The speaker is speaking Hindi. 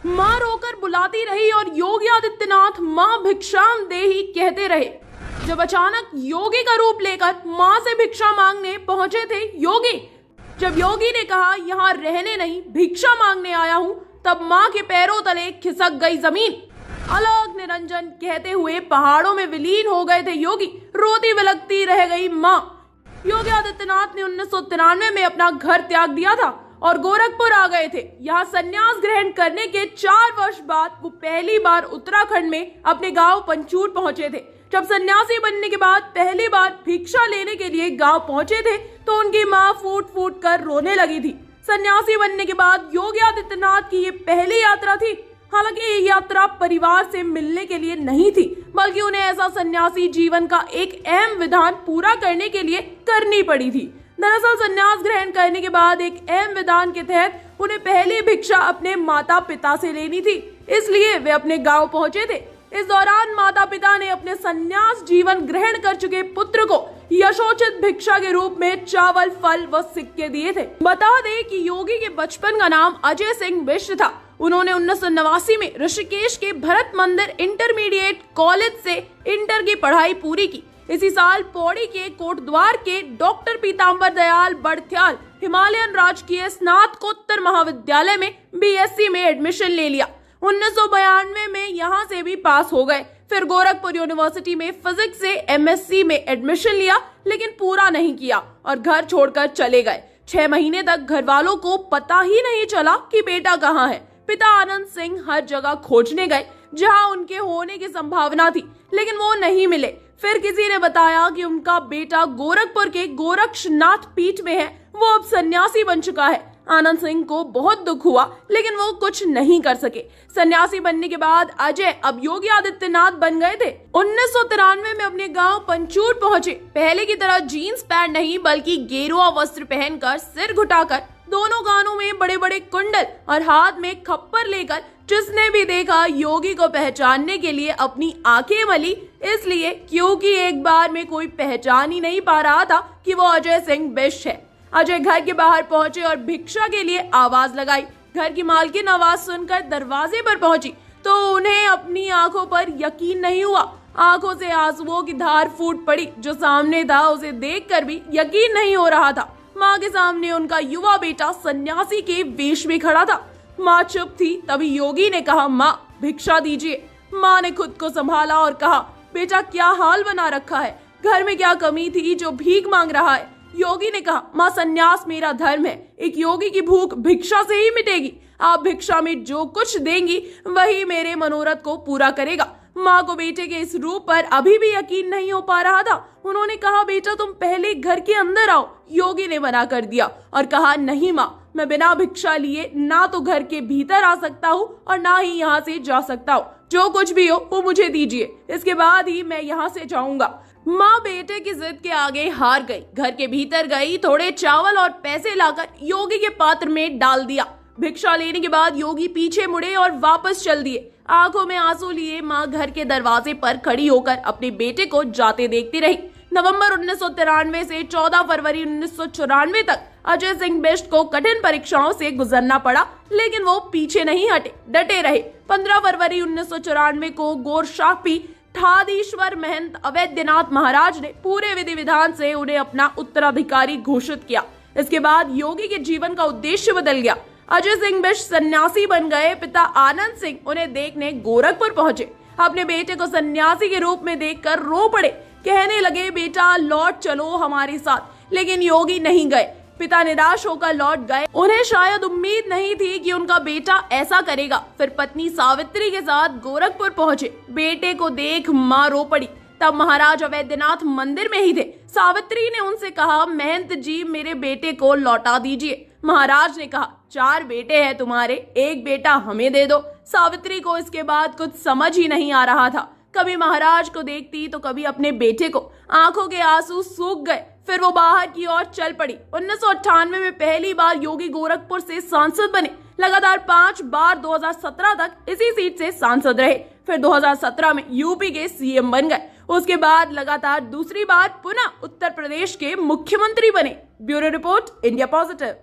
मां रोकर बुलाती रही और योगी आदित्यनाथ मां भिक्षाम देहि कहते रहे। जब अचानक योगी का रूप लेकर मां से भिक्षा मांगने पहुंचे थे योगी, जब योगी ने कहा यहाँ रहने नहीं भिक्षा मांगने आया हूँ, तब मां के पैरों तले खिसक गई जमीन। अलग निरंजन कहते हुए पहाड़ों में विलीन हो गए थे योगी, रोती बिलखती रह गई मां। योगी आदित्यनाथ ने 1993 में अपना घर त्याग दिया था और गोरखपुर आ गए थे। यहाँ संन्यास ग्रहण करने के 4 वर्ष बाद वो पहली बार उत्तराखंड में अपने गांव पंचूर पहुंचे थे। जब सन्यासी बनने के बाद पहली बार भिक्षा लेने के लिए गांव पहुंचे थे तो उनकी मां फूट फूट कर रोने लगी थी। सन्यासी बनने के बाद योगी आदित्यनाथ की ये पहली यात्रा थी। हालांकि ये यात्रा परिवार से मिलने के लिए नहीं थी, बल्कि उन्हें ऐसा सन्यासी जीवन का एक अहम विधान पूरा करने के लिए करनी पड़ी थी। दरअसल सन्यास ग्रहण करने के बाद एक अहम विधान के तहत उन्हें पहली भिक्षा अपने माता पिता से लेनी थी, इसलिए वे अपने गांव पहुंचे थे। इस दौरान माता पिता ने अपने सन्यास जीवन ग्रहण कर चुके पुत्र को यशोचित भिक्षा के रूप में चावल, फल व सिक्के दिए थे। बता दें कि योगी के बचपन का नाम अजय सिंह मिश्र था। उन्होंने 1989 में ऋषिकेश के भरत मंदिर इंटरमीडिएट कॉलेज से इंटर की पढ़ाई पूरी की। इसी साल पौड़ी के कोटद्वार के डॉक्टर पीताम्बर दयाल बड़थ्याल हिमालयन राजकीय स्नातकोत्तर महाविद्यालय में बीएससी में एडमिशन ले लिया। 1992 में यहाँ से भी पास हो गए। फिर गोरखपुर यूनिवर्सिटी में फिजिक्स से एमएससी में एडमिशन लिया, लेकिन पूरा नहीं किया और घर छोड़कर चले गए। 6 महीने तक घर वालों को पता ही नहीं चला कि बेटा कहाँ है। पिता आनंद सिंह हर जगह खोजने गए जहां उनके होने की संभावना थी, लेकिन वो नहीं मिले। फिर किसी ने बताया कि उनका बेटा गोरखपुर के गोरक्षनाथ पीठ में है, वो अब सन्यासी बन चुका है। आनंद सिंह को बहुत दुख हुआ, लेकिन वो कुछ नहीं कर सके। सन्यासी बनने के बाद अजय अब योगी आदित्यनाथ बन गए थे। 1993 में अपने गांव पंचूर पहुंचे। पहले की तरह जीन्स पैंट नहीं, बल्कि गेरुआ वस्त्र पहनकर, सिर घुटाकर, दोनों कानों में बड़े बड़े कुंडल और हाथ में खप्पर लेकर जिसने भी देखा योगी को पहचानने के लिए अपनी आंखें मली, इसलिए क्योंकि एक बार में कोई पहचान ही नहीं पा रहा था कि वो अजय सिंह बिष्ट है। अजय घर के बाहर पहुंचे और भिक्षा के लिए आवाज लगाई। घर की मालकिन आवाज सुनकर दरवाजे पर पहुंची तो उन्हें अपनी आंखों पर यकीन नहीं हुआ। आंखों से आंसुओं की धार फूट पड़ी। जो सामने था उसे देखकर भी यकीन नहीं हो रहा था। माँ के सामने उनका युवा बेटा सन्यासी के वेश में खड़ा था। माँ चुप थी। तभी योगी ने कहा, माँ भिक्षा दीजिए। माँ ने खुद को संभाला और कहा, बेटा क्या हाल बना रखा है, घर में क्या कमी थी जो भीख मांग रहा है। योगी ने कहा, माँ सन्यास मेरा धर्म है, एक योगी की भूख भिक्षा से ही मिटेगी। आप भिक्षा में जो कुछ देंगी वही मेरे मनोरथ को पूरा करेगा। माँ को बेटे के इस रूप पर अभी भी यकीन नहीं हो पा रहा था। उन्होंने कहा, बेटा तुम पहले घर के अंदर आओ। योगी ने मना कर दिया और कहा, नहीं माँ, मैं बिना भिक्षा लिए ना तो घर के भीतर आ सकता हूँ और ना ही यहाँ से जा सकता हूँ। जो कुछ भी हो वो मुझे दीजिए, इसके बाद ही मैं यहाँ से जाऊंगा। माँ बेटे की जिद के आगे हार गई। घर के भीतर गई, थोड़े चावल और पैसे लाकर योगी के पात्र में डाल दिया। भिक्षा लेने के बाद योगी पीछे मुड़े और वापस चल दिए। आंखों में आंसू लिए माँ घर के दरवाजे पर खड़ी होकर अपने बेटे को जाते देखती रही। नवंबर 1993 से 14 फरवरी 1994 तक अजय सिंह बिष्ट को कठिन परीक्षाओं से गुजरना पड़ा, लेकिन वो पीछे नहीं हटे, डटे रहे। 15 फरवरी 1994 को गोरक्षापी ठादीश्वर महंत अवैधनाथ महाराज ने पूरे विधि विधान से उन्हें अपना उत्तराधिकारी घोषित किया। इसके बाद योगी के जीवन का उद्देश्य बदल गया। अजय सिंह बिष्ट सन्यासी बन गए। पिता आनंद सिंह उन्हें देखने गोरखपुर पहुंचे। अपने बेटे को सन्यासी के रूप में देखकर रो पड़े। कहने लगे, बेटा लौट चलो हमारे साथ। लेकिन योगी नहीं गए। पिता निराश होकर लौट गए। उन्हें शायद उम्मीद नहीं थी कि उनका बेटा ऐसा करेगा। फिर पत्नी सावित्री के साथ गोरखपुर पहुंचे। बेटे को देख मां रो पड़ी। तब महाराज अवैधनाथ मंदिर में ही थे। सावित्री ने उनसे कहा, महंत जी मेरे बेटे को लौटा दीजिए। महाराज ने कहा, 4 बेटे हैं तुम्हारे, एक बेटा हमें दे दो। सावित्री को इसके बाद कुछ समझ ही नहीं आ रहा था। कभी महाराज को देखती तो कभी अपने बेटे को। आंखों के आंसू सूख गए। फिर वो बाहर की ओर चल पड़ी। 1998 में पहली बार योगी गोरखपुर से सांसद बने। लगातार 5 बार 2017 तक इसी सीट से सांसद रहे। फिर 2017 में यूपी के सीएम बन गए। उसके बाद लगातार दूसरी बार पुनः उत्तर प्रदेश के मुख्यमंत्री बने। Bureau report, India positive.